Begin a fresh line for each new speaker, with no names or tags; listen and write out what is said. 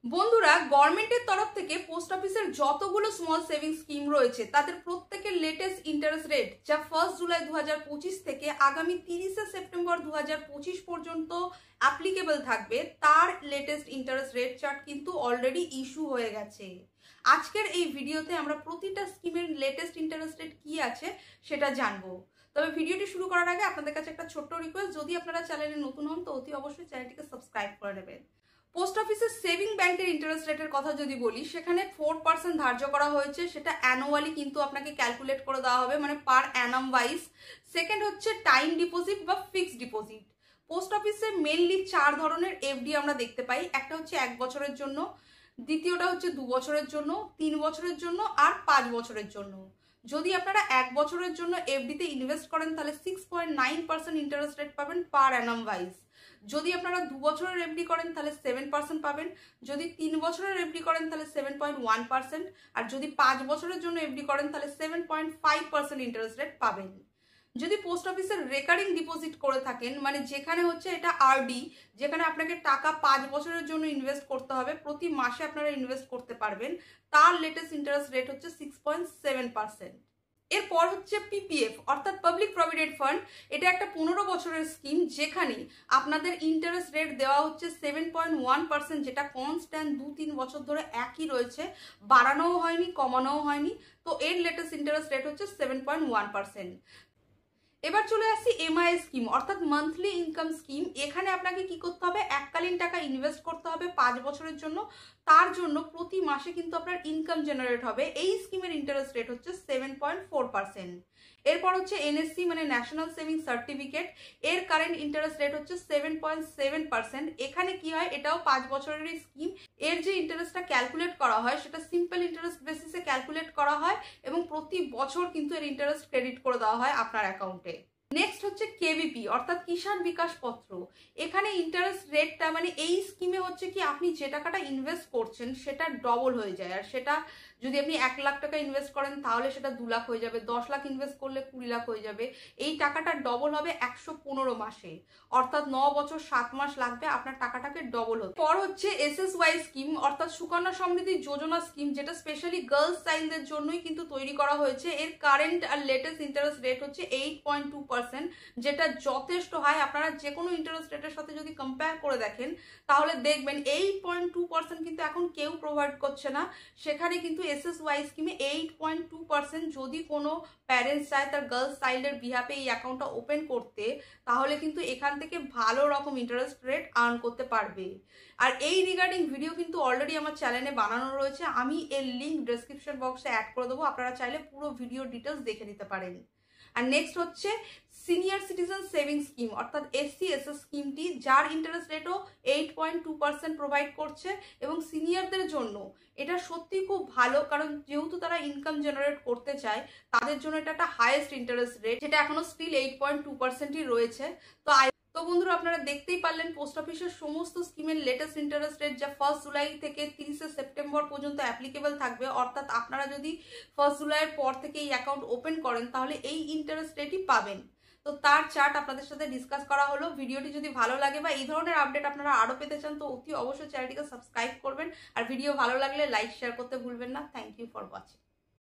বন্ধুরা, গভর্নমেন্টের তরফ থেকে পোস্ট অফিসের যতগুলো স্মল সেভিংস স্কিম রয়েছে তাদের প্রত্যেকের লেটেস্ট ইন্টারেস্ট রেট যা 1 জুলাই 2025 থেকে আগামী 30 সেপ্টেম্বর 2025 পর্যন্ত অ্যাপ্লিকেবল থাকবে, তার লেটেস্ট ইন্টারেস্ট রেট চার্ট কিন্তু অলরেডি ইস্যু হয়ে গেছে। আজকের এই ভিডিওতে আমরা প্রতিটা স্কিমের লেটেস্ট ইন্টারেস্ট রেট কি আছে সেটা জানবো। তবে ভিডিওটি শুরু করার আগে আপনাদের কাছে একটা ছোট্ট রিকোয়েস্ট, যদি আপনারা চ্যানেলে নতুন হন তো অতি অবশ্যই চ্যানেলটিকে সাবস্ক্রাইব করে নেবেন। পোস্ট অফিসের সেভিং ব্যাংকের ইন্টারেস্ট রেটের কথা যদি বলি, সেখানে 4% ধার্য করা হয়েছে, সেটা অ্যানুয়ালি কিন্তু আপনাকে ক্যালকুলেট করে দেওয়া হবে, মানে পার অ্যানাম ওয়াইজ। সেকেন্ড হচ্ছে টাইম ডিপোজিট বা ফিক্সড ডিপোজিট। পোস্ট অফিসে মেনলি 4 ধরনের এফডি আমরা দেখতে পাই। একটা হচ্ছে 1 বছরের জন্য, দ্বিতীয়টা হচ্ছে 2 বছরের জন্য, 3 বছরের জন্য আর 5 বছরের জন্য। যদি আপনারা 1 বছরের জন্য এফডিতে ইনভেস্ট করেন তাহলে 6.9% ইন্টারেস্ট রেট পাবেন পার অ্যানাম ওয়াইজ। যদি আপনারা 2 বছরের এফডি করেন তাহলে 7% পাবেন, যদি 3 বছরের এফডি করেন তাহলে 7.1%, আর যদি 5 বছরের জন্য এফডি করেন তাহলে 7.5% ইন্টারেস্ট রেট পাবেন। যদি পোস্ট অফিসের রেকারিং ডিপোজিট করে থাকেন, মানে যেখানে হচ্ছে এটা আরডি, যেখানে আপনাকে টাকা 5 বছরের জন্য ইনভেস্ট করতে হবে, প্রতি মাসে আপনারা ইনভেস্ট করতে পারবেন, তার লেটেস্ট ইন্টারেস্ট রেট হচ্ছে 6.7%। এরপর হচ্ছে পিপিএফ অর্থাৎ পাবলিক প্রভিডেন্ট ফান্ড। এটা একটা 15 বছরের স্কিম, যেখানে আপনাদের ইন্টারেস্ট রেট দেওয়া হচ্ছে 7.1%, যেটা কনস্ট্যান্ট 2-3 বছর ধরে একই রয়েছে, বাড়ানোও হয়নি কমানোও হয়নি। তো এর লেটেস্ট ইন্টারেস্ট রেট হচ্ছে 7.1%। এবার চলে আসছি এমআই স্কিম অর্থাৎ মান্থলি ইনকাম স্কিম। এখানে আপনাকে কি করতে হবে, এককালীন টাকা ইনভেস্ট করতে হবে 5 বছরের জন্য, তার জন্য প্রতি মাসে কিন্তু আপনার ইনকাম জেনারেট হবে। এই স্কিমের ইন্টারেস্ট রেট হচ্ছে 7.4%। এরপর হচ্ছে এনএসসি মানে ন্যাশনাল সেভিং সার্টিফিকেট, এর কারেন্ট ইন্টারেস্ট রেট হচ্ছে 7.7%। এখানে কি হয়, এটাও 5 বছরের স্কিম। এর যে ইন্টারেস্টটা ক্যালকুলেট করা হয় সেটা সিম্পল ইন্টারেস্ট বেসিসে ক্যালকুলেট করা হয় এবং প্রতি বছর কিন্তু এর ইন্টারেস্ট ক্রেডিট করে দেওয়া হয় আপনার অ্যাকাউন্টে। নেক্সট হচ্ছে কেভিপি অর্থাৎ কিষাণ বিকাশ পত্র। এখানে ইন্টারেস্ট রেটটা মানে এই স্কিমে হচ্ছে কি, আপনি যে টাকাটা ইনভেস্ট করছেন সেটা ডবল হয়ে যায়। আর সেটা যদি আপনি 1 লাখ টাকা ইনভেস্ট করেন তাহলে সেটা 2 লাখ হয়ে যাবে, 10 লাখ ইনভেস্ট করলে 20 লাখ হয়ে যাবে। এই টাকাটা ডবল হবে 115 মাসে, অর্থাৎ 9 বছর 7 মাস লাগবে আপনার টাকাটাকে ডবল হতে। পর হচ্ছে এসএসওয়াই স্কিম অর্থাৎ সুকন্যা সমৃদ্ধি যোজনা স্কিম, যেটা স্পেশালি গার্লস চাইল্ডদের জন্যই কিন্তু তৈরি করা হয়েছে। এর কারেন্ট আর লেটেস্ট ইন্টারেস্ট রেট হচ্ছে 8.2%, যেটা যথেষ্ট হাই। আপনারা যে কোনো ইন্টারেস্ট রেটের সাথে যদি কম্পেয়ার করে দেখেন তাহলে দেখবেন 8.2% কিন্তু এখন কেউ প্রোভাইড করছে না। সেখানে কিন্তু এসএসওয়াই স্কিমে 8.2%। যদি কোনো প্যারেন্টস চায় তার গার্লস চাইল্ডের বিহাফে এই অ্যাকাউন্টটা ওপেন করতে, তাহলে কিন্তু এখান থেকে ভালো রকম ইন্টারেস্ট রেট আর্ন করতে পারবে। আর এই রিগার্ডিং ভিডিও কিন্তু অলরেডি আমার চ্যানেলে বানানো রয়েছে, আমি এর লিঙ্ক ডেসক্রিপশন বক্সে অ্যাড করে দেবো, আপনারা চাইলে পুরো ভিডিও ডিটেলস দেখে নিতে পারেন। আর নেক্সট হচ্ছে সিনিয়র সিটিজেন সেভিং স্কিম অর্থাৎ এসসিএসএস স্কিমটি, যার ইন্টারেস্ট রেটও 8.2% প্রোভাইড করছে এবং সিনিয়রদের জন্য এটা সত্যি খুব ভালো, কারণ যেহেতু তারা ইনকাম জেনারেট করতে চায় তাদের জন্য এটা একটা হাইয়েস্ট ইন্টারেস্ট রেট, যেটা এখনো স্টিল 8.2%ই রয়েছে। তো বন্ধুরা, আপনারা দেখতেই পারলেন পোস্ট অফিসের সমস্ত স্কিমের লেটেস্ট ইন্টারেস্ট রেট, যা 1 জুলাই থেকে 30 সেপ্টেম্বর পর্যন্ত অ্যাপ্লিকেবল থাকবে। অর্থাৎ আপনারা যদি 1 জুলাইয়ের পর থেকে এই অ্যাকাউন্ট ওপেন করেন তাহলে এই ইন্টারেস্ট রেটই পাবেন। তো তার চার্ট আপনাদের সাথে ডিসকাস করা হলো। ভিডিওটি যদি ভালো লাগে বা এই ধরনের আপডেট আপনারা আরো পেতে চান তো অতি অবশ্যই চ্যানেলটিকে সাবস্ক্রাইব করবেন। আর ভিডিও ভালো লাগলে লাইক শেয়ার করতে ভুলবেন না। Thank you for watching.